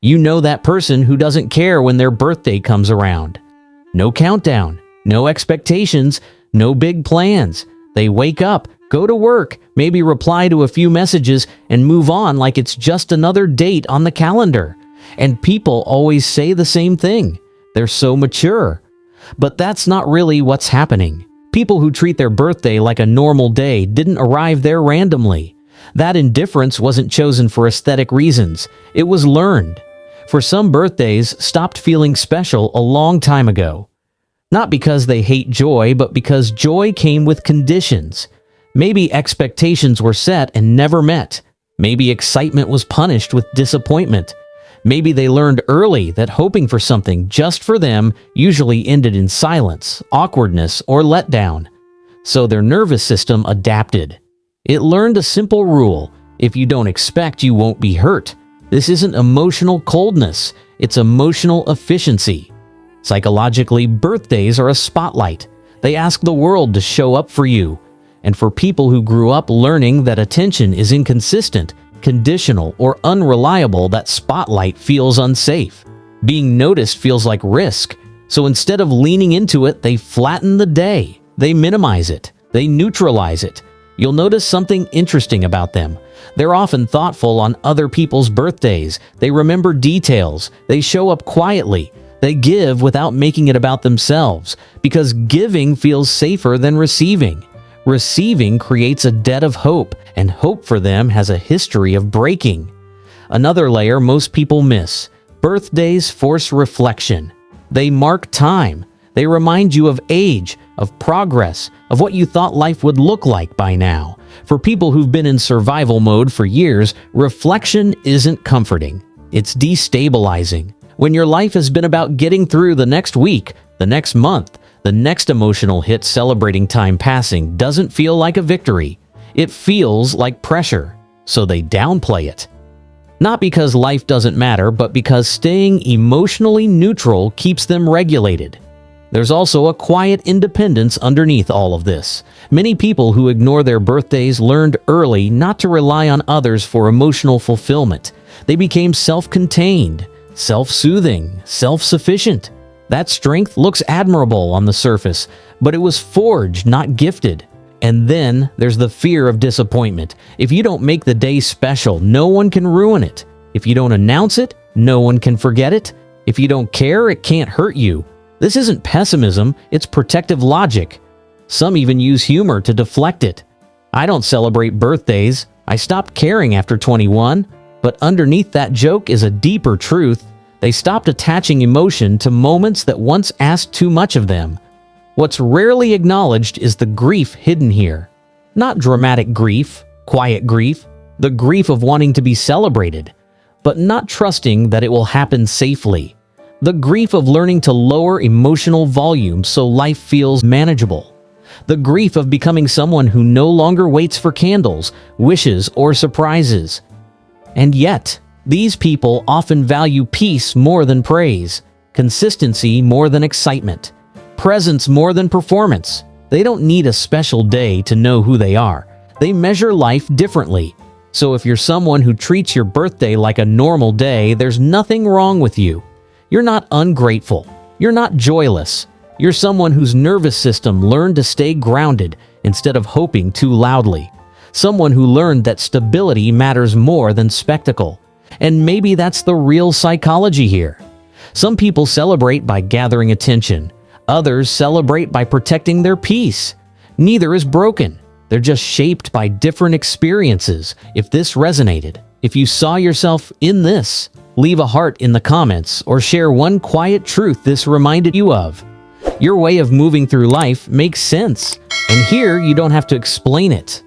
You know that person who doesn't care when their birthday comes around. No countdown, no expectations, no big plans. They wake up, go to work, maybe reply to a few messages, and move on like it's just another date on the calendar. And people always say the same thing. They're so mature. But that's not really what's happening. People who treat their birthday like a normal day didn't arrive there randomly. That indifference wasn't chosen for aesthetic reasons. It was learned. For some, birthdays stopped feeling special a long time ago. Not because they hate joy, but because joy came with conditions. Maybe expectations were set and never met. Maybe excitement was punished with disappointment. Maybe they learned early that hoping for something just for them usually ended in silence, awkwardness, or letdown. So their nervous system adapted. It learned a simple rule: if you don't expect, you won't be hurt. This isn't emotional coldness, it's emotional efficiency. Psychologically, birthdays are a spotlight. They ask the world to show up for you. And for people who grew up learning that attention is inconsistent, conditional, or unreliable, that spotlight feels unsafe. Being noticed feels like risk. So instead of leaning into it, they flatten the day. They minimize it. They neutralize it. You'll notice something interesting about them. They're often thoughtful on other people's birthdays. They remember details. They show up quietly. They give without making it about themselves, because giving feels safer than receiving. Receiving creates a debt of hope, and hope for them has a history of breaking. Another layer most people miss: birthdays force reflection. They mark time. They remind you of age, of progress, of what you thought life would look like by now. For people who've been in survival mode for years, reflection isn't comforting. It's destabilizing. When your life has been about getting through the next week, the next month, the next emotional hit, celebrating time passing doesn't feel like a victory. It feels like pressure, so they downplay it. Not because life doesn't matter, but because staying emotionally neutral keeps them regulated. There's also a quiet independence underneath all of this. Many people who ignore their birthdays learned early not to rely on others for emotional fulfillment. They became self-contained, self-soothing, self-sufficient. That strength looks admirable on the surface, but it was forged, not gifted. And then there's the fear of disappointment. If you don't make the day special, no one can ruin it. If you don't announce it, no one can forget it. If you don't care, it can't hurt you. This isn't pessimism, it's protective logic. Some even use humor to deflect it. I don't celebrate birthdays. I stopped caring after 21. But underneath that joke is a deeper truth. They stopped attaching emotion to moments that once asked too much of them. What's rarely acknowledged is the grief hidden here. Not dramatic grief, quiet grief, the grief of wanting to be celebrated, but not trusting that it will happen safely. The grief of learning to lower emotional volume so life feels manageable. The grief of becoming someone who no longer waits for candles, wishes, or surprises. And yet, these people often value peace more than praise, consistency more than excitement, presence more than performance. They don't need a special day to know who they are. They measure life differently. So if you're someone who treats your birthday like a normal day, there's nothing wrong with you. You're not ungrateful. You're not joyless. You're someone whose nervous system learned to stay grounded instead of hoping too loudly. Someone who learned that stability matters more than spectacle. And maybe that's the real psychology here. Some people celebrate by gathering attention. Others celebrate by protecting their peace. Neither is broken. They're just shaped by different experiences. If this resonated, if you saw yourself in this, leave a heart in the comments or share one quiet truth this reminded you of. Your way of moving through life makes sense, and here you don't have to explain it.